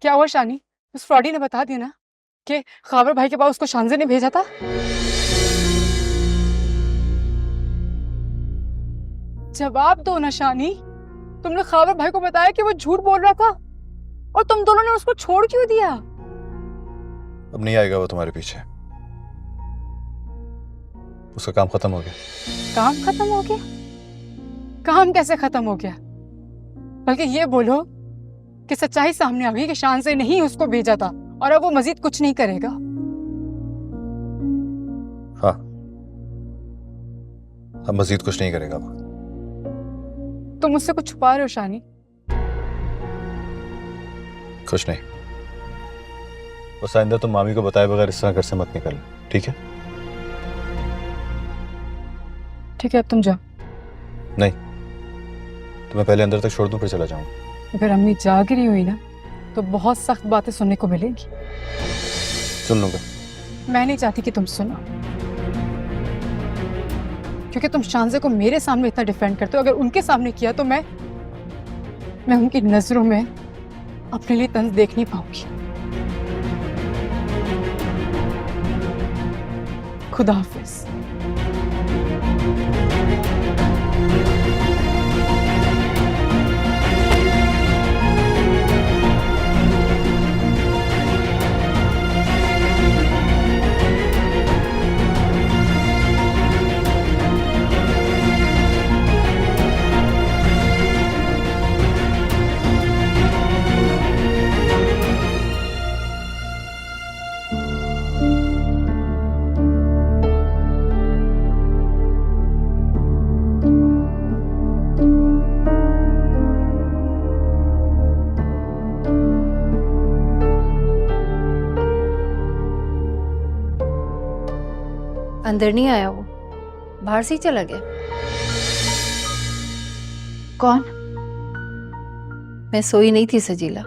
क्या हुआ शानी? उस फ्रॉडी ने बता दिया ना कि खाबर भाई के पास उसको शानजे ने भेजा था? जवाब दो ना शानी। तुमने खाबर भाई को बताया कि वो झूठ बोल रहा था और तुम दोनों ने उसको छोड़ क्यों दिया? अब नहीं आएगा वो तुम्हारे पीछे। उसका काम खत्म हो गया। काम खत्म हो गया? काम कैसे खत्म हो गया? बल्कि ये बोलो कि सच्चाई सामने आ गई कि शानजे ने ही उसको भेजा था और अब वो मजीद कुछ नहीं करेगा। हाँ, अब मजीद कुछ नहीं करेगा वो। तुम मुझसे कुछ छुपा रहे हो शानी? कुछ नहीं। बस आइंदा तुम मामी को बताए बगैर इस तरह घर से मत निकल, ठीक है? ठीक है, अब तुम जाओ। नहीं, तुम्हें पहले अंदर तक छोड़ दूं फिर चला जाऊंगा। अगर अम्मी जाग रही हुई ना तो बहुत सख्त बातें सुनने को मिलेगी। सुन लूंगा। मैं नहीं चाहती कि तुम सुनो, क्योंकि तुम शानजे को मेरे सामने इतना डिफेंड करते हो। अगर उनके सामने किया तो मैं उनकी नजरों में अपने लिए तंज देख नहीं पाऊंगी। खुदा हाफिज। अंदर नहीं आया वो, बाहर से ही चला गया। कौन? मैं सोई नहीं थी सजीला,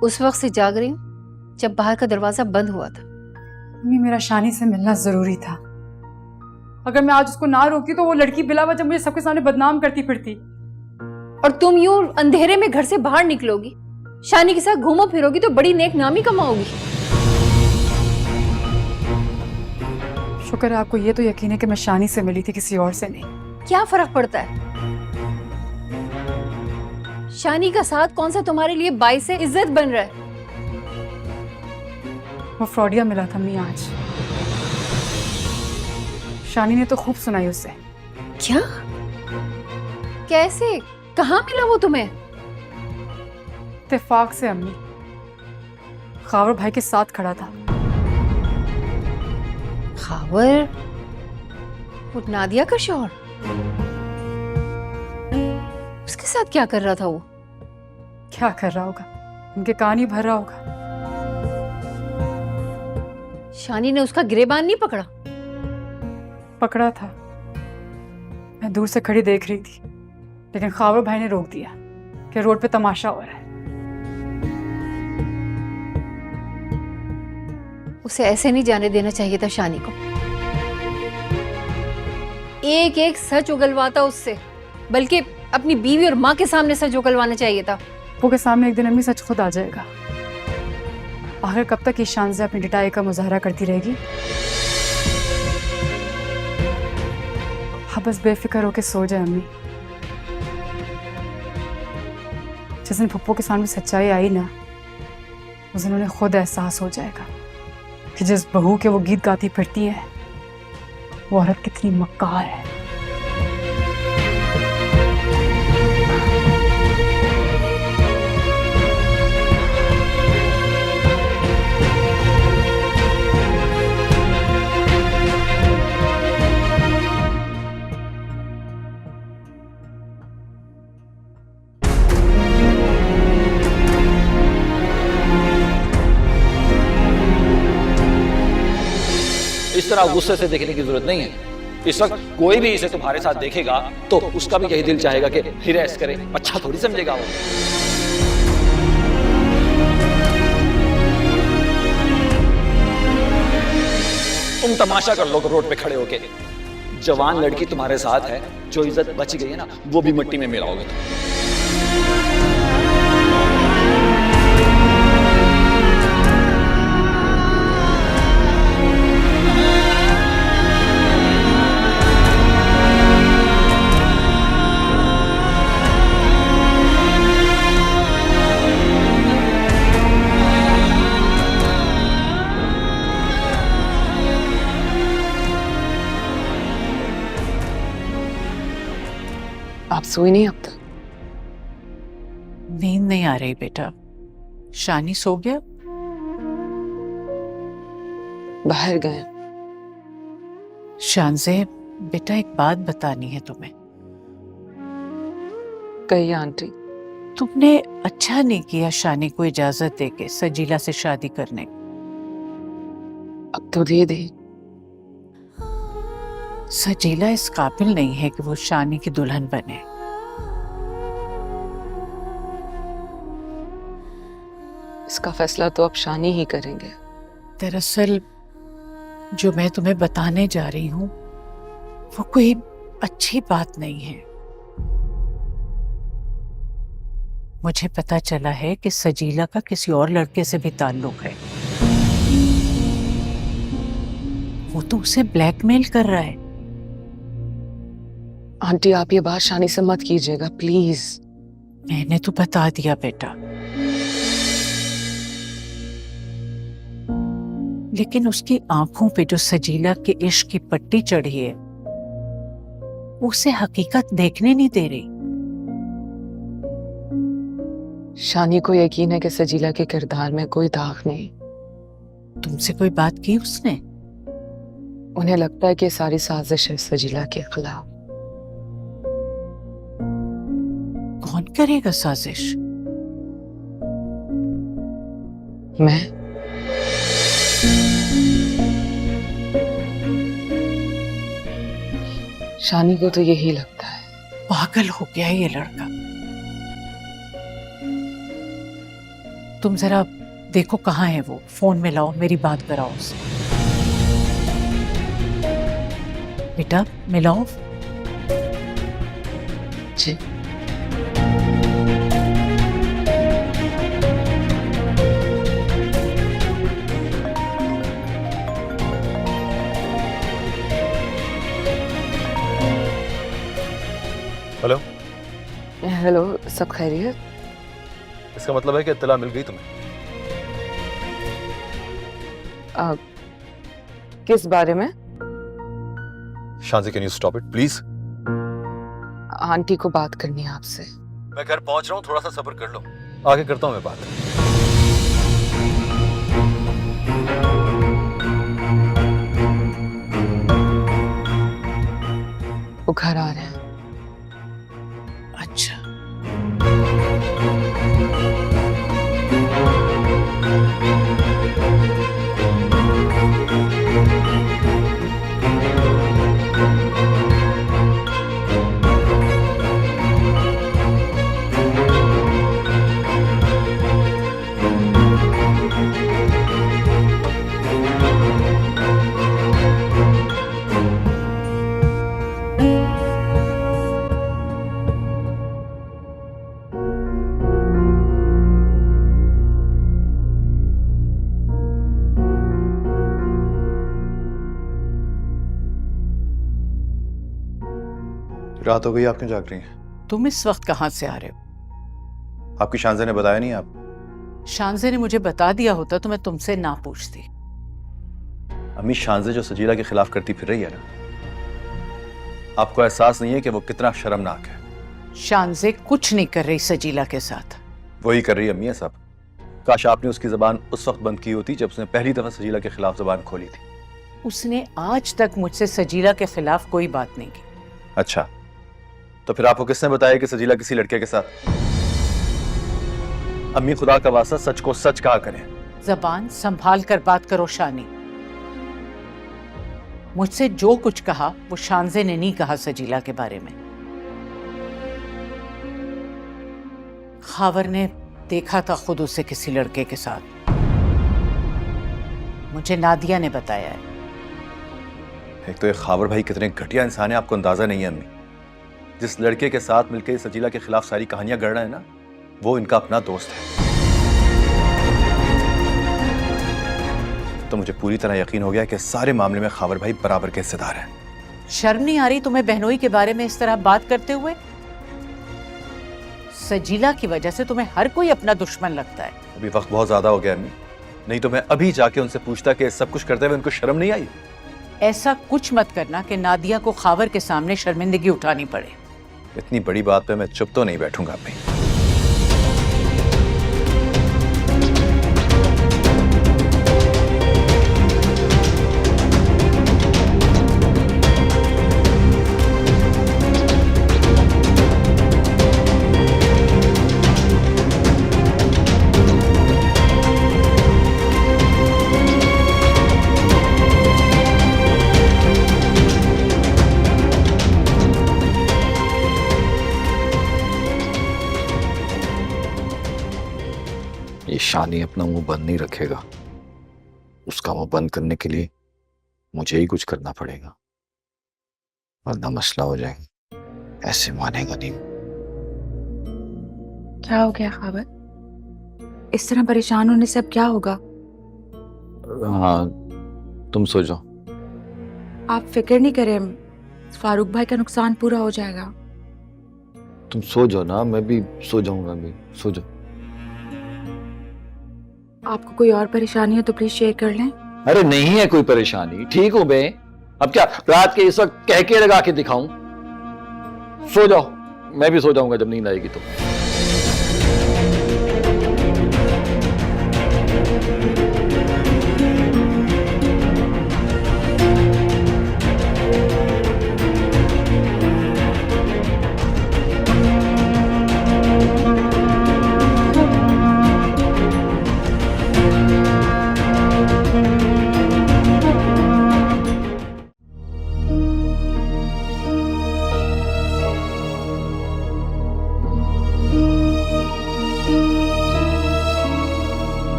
उस वक्त से जाग रही हूँ जब बाहर का दरवाजा बंद हुआ था। मम्मी, मेरा शानी से मिलना जरूरी था। अगर मैं आज उसको ना रोकी तो वो लड़की बिला वजह मुझे सबके सामने बदनाम करती फिरती। और तुम यूं अंधेरे में घर से बाहर निकलोगी, शानी के साथ घूमो फिरोगी तो बड़ी नेक नामी कमाओगी। शुक्र है आपको ये तो यकीन है कि मैं शानी से मिली थी, किसी और से नहीं। क्या फर्क पड़ता है? शानी का साथ कौन सा तुम्हारे लिए बाइस से इज्जत बन रहा है? वो फ्रॉडिया मिला था मी आज। शानी ने तो खूब सुनाई उससे। क्या? कैसे? कहाँ मिला वो तुम्हें? इत्तेफाक से अम्मी, खावर भाई के साथ खड़ा था। खावर? वो नादिया का शौहर? उसके साथ क्या कर रहा था वो? क्या कर रहा होगा? उनके कान ही भर रहा होगा। शानी ने उसका गिरेबान नहीं पकड़ा? पकड़ा था। मैं दूर से खड़ी देख रही थी, लेकिन खावर भाई ने रोक दिया कि रोड पे तमाशा हो रहा है। उसे ऐसे नहीं जाने देना चाहिए था शानी को। एक एक सच उगलवाता उससे, बल्कि अपनी बीवी और माँ के सामने सच उगलवाना चाहिए था। वो के सामने एक दिन अम्मी सच खुद आ जाएगा। आखिर कब तक इस शान से अपनी डिटाई का मुजाहरा करती रहेगी? हाँ, बस बेफिक्र होके सो जाए अम्मी। जिस दिन पप्पू के सामने सच्चाई आई ना, उस दिन उन्हें खुद एहसास हो जाएगा कि जिस बहू के वो गीत गाती फिरती है वो औरत कितनी मक्कार है। इस तरह गुस्से से देखने की जरूरत नहीं है। इस वक्त कोई भी इसे तुम्हारे साथ देखेगा तो उसका भी यही दिल चाहेगा कि हिरास करे। अच्छा थोड़ी समझेगा वो। तुम तमाशा कर लो रोड पे खड़े होके। जवान लड़की तुम्हारे साथ है, जो इज्जत बच गई है ना, वो भी मिट्टी में मिलाओगे तुम। आप सोई नहीं अब तक? नींद नहीं आ रही बेटा। शानी सो गया? बाहर गए। शानजे बेटा, एक बात बतानी है तुम्हें। कहिए आंटी। तुमने अच्छा नहीं किया शानी को इजाजत देके सजीला से शादी करने। अब तो दे दी। सजीला इस काबिल नहीं है कि वो शानी की दुल्हन बने। इसका फैसला तो अब शानी ही करेंगे। दरअसल जो मैं तुम्हें बताने जा रही हूँ वो कोई अच्छी बात नहीं है। मुझे पता चला है कि सजीला का किसी और लड़के से भी ताल्लुक है। वो तो उसे ब्लैकमेल कर रहा है। आंटी आप ये बात शानी से मत कीजिएगा प्लीज। मैंने तो बता दिया बेटा, लेकिन उसकी आंखों पे जो सजीला के इश्क की पट्टी चढ़ी है उसे हकीकत देखने नहीं दे रही। शानी को यकीन है कि सजीला के किरदार में कोई दाग नहीं। तुमसे कोई बात की उसने? उन्हें लगता है कि सारी साजिश है सजीला के खिलाफ। कौन करेगा साजिश? मैं। शानी को तो यही लगता है। पागल हो गया है ये लड़का। तुम जरा देखो कहाँ है वो, फोन में लाओ, मेरी बात कराओ उससे। बेटा मिलाओ। जी। हेलो। हेलो, सब खैरियत? इसका मतलब है कि इत्तला मिल गई तुम्हें? किस बारे में? शानजी, can you stop it please? Aunty को बात करनी है आपसे। मैं घर पहुंच रहा हूँ, थोड़ा सा सब्र कर लो, आगे करता हूँ मैं बात। वो घर आ रहे हैं। अच्छा। रात हो गई, आप क्यों जाग रही हैं? तुम इस वक्त कहाँ से आ रहे हो? आपकी शानजे ने बताया नहीं? आप शानजे ने मुझे बता दिया होता तो मैं तुमसे ना पूछती। अम्मी, शानजे जो सजीला के खिलाफ करती फिर रही है ना, आपको एहसास नहीं है कि वो कितना शर्मनाक है? शानजे कुछ नहीं कर रही सजीला के साथ। वही कर रही है अम्मी, सब। काश आपने उसकी जबान उस वक्त बंद की होती जब उसने पहली दफा सजीला के खिलाफ जबान खोली थी। उसने आज तक मुझसे सजीला के खिलाफ कोई बात नहीं की। अच्छा, तो फिर आपको किसने बताया कि सजीला किसी लड़के के साथ? अम्मी, खुदा का वास्ता सच को सच कहा करें। जबान संभाल कर बात करो शानी। मुझसे जो कुछ कहा वो शानजे ने नहीं कहा सजीला के बारे में। खावर ने देखा था खुद उसे किसी लड़के के साथ। मुझे नादिया ने बताया है। एक तो ये खावर भाई कितने घटिया इंसान है, आपको अंदाजा नहीं है अम्मी। जिस लड़के के साथ मिलकर सजीला के खिलाफ सारी कहानियां गढ़ रहा है ना, वो इनका अपना दोस्त है। तो मुझे पूरी तरह यकीन हो गया कि सारे मामले में खावर भाई बराबर के हिस्सेदार हैं। शर्म नहीं आ रही तुम्हें बहनोई के बारे में इस तरह बात करते हुए? सजीला की वजह से तुम्हें हर कोई अपना दुश्मन लगता है। अभी वक्त बहुत ज्यादा हो गया अम्मी, नहीं तो मैं अभी जाके उनसे पूछता कि सब कुछ करते हुए उनको शर्म नहीं आई। ऐसा कुछ मत करना कि नादिया को खावर के सामने शर्मिंदगी उठानी पड़े। इतनी बड़ी बात पे मैं चुप तो नहीं बैठूंगा अम्मी। ये शानी अपना मुंह बंद नहीं रखेगा। उसका मुंह बंद करने के लिए मुझे ही कुछ करना पड़ेगा, वरना मसला हो जाएगा। ऐसे मानेगा नहीं। क्या हो गया खाबर? इस तरह परेशान होने से अब क्या होगा? हाँ, तुम सो जाओ। आप फिक्र नहीं करें, फारूक भाई का नुकसान पूरा हो जाएगा। तुम सो जाओ ना, मैं भी सो जाऊंगा। अभी सो जाओ। आपको कोई और परेशानी हो तो प्लीज शेयर कर लें। अरे नहीं है कोई परेशानी, ठीक हूं मैं। अब क्या रात के इस वक्त कह के लगा के दिखाऊं? सो जाओ, मैं भी सो जाऊंगा जब नींद आएगी तो।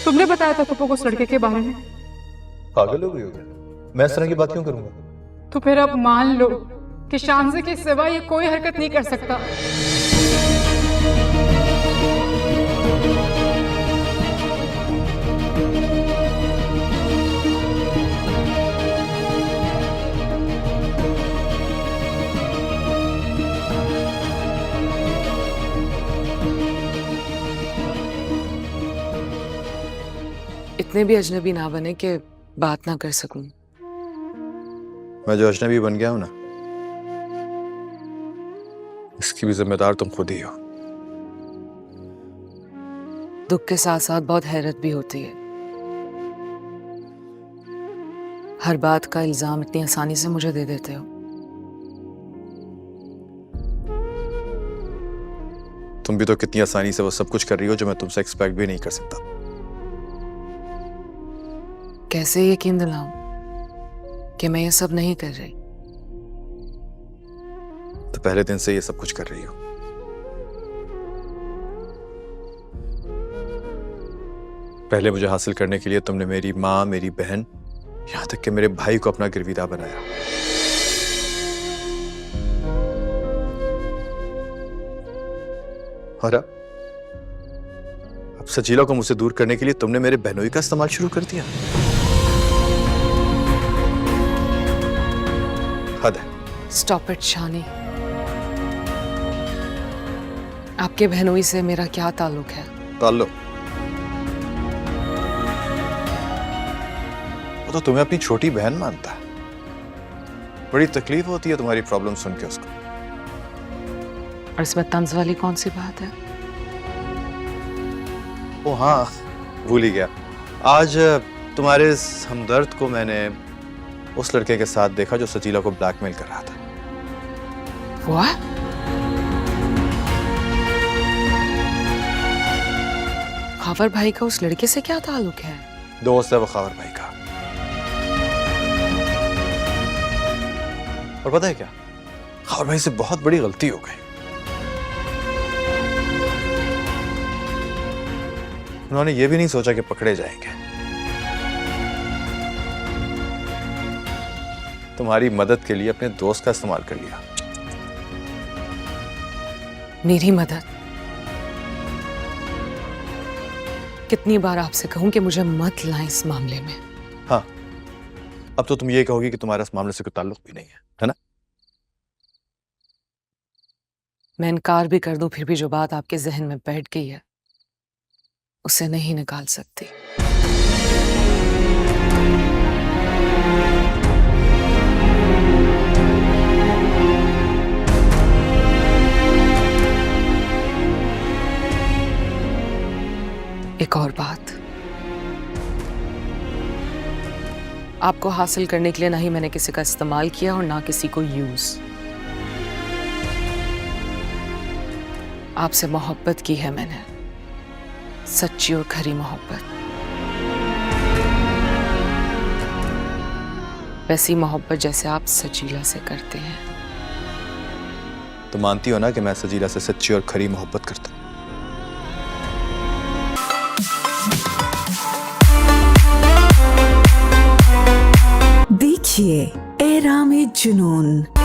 तुमने बताया था पप्पू को उस लड़के के बारे में, पागल हो गई हो क्या? मैं इस तरह की बात क्यों करूंगा? तो फिर अब मान लो कि शानज़े के सिवा ये कोई हरकत नहीं कर सकता। इतने भी अजनबी ना बने कि बात ना कर सकूं। मैं जो अजनबी बन गया हूं ना, इसकी भी जिम्मेदार तुम खुद ही हो। दुख के साथ साथ बहुत हैरत भी होती है। हर बात का इल्जाम इतनी आसानी से मुझे दे देते हो। तुम भी तो कितनी आसानी से वो सब कुछ कर रही हो जो मैं तुमसे एक्सपेक्ट भी नहीं कर सकता। कैसे यकीन दिलाऊं कि मैं ये सब नहीं कर रही? तो पहले दिन से ये सब कुछ कर रही हो। पहले मुझे हासिल करने के लिए तुमने मेरी माँ, मेरी बहन, यहां तक कि मेरे भाई को अपना गिरविदा बनाया। और अब सजीला को मुझसे दूर करने के लिए तुमने मेरे बहनोई का इस्तेमाल शुरू कर दिया। हद है। स्टॉप इट शानी। आपके बहनोई से मेरा क्या ताल्लुक है? ताल्लुक? वो तो तुम्हें अपनी छोटी बहन मानता है। बड़ी तकलीफ होती है तुम्हारी प्रॉब्लम सुन के उसको। और इसमें तंज वाली कौन सी बात है? ओ हाँ, भूल ही गया। आज तुम्हारे इस हमदर्द को मैंने उस लड़के के साथ देखा जो सजीला को ब्लैकमेल कर रहा था। What? खावर भाई का उस लड़के से क्या ताल्लुक है? दोस्त है वो खावर भाई का। और पता है क्या, खावर भाई से बहुत बड़ी गलती हो गई। उन्होंने ये भी नहीं सोचा कि पकड़े जाएंगे। तुम्हारी मदद के लिए अपने दोस्त का इस्तेमाल कर लिया। मेरी मदद? कितनी बार आपसे कहूं कि मुझे मत लाएं इस मामले में। हाँ, अब तो तुम ये कहोगी कि तुम्हारा इस मामले से कोई ताल्लुक भी नहीं है ना? मैं इनकार भी कर दूं फिर भी जो बात आपके जहन में बैठ गई है उसे नहीं निकाल सकती। एक और बात, आपको हासिल करने के लिए ना ही मैंने किसी का इस्तेमाल किया और ना किसी को यूज। आपसे मोहब्बत की है मैंने, सच्ची और खरी मोहब्बत। वैसी मोहब्बत जैसे आप सजीला से करते हैं। तो मानती हो ना कि मैं सजीला से सच्ची और खरी मोहब्बत करता हूं। देखिए एराम जुनून।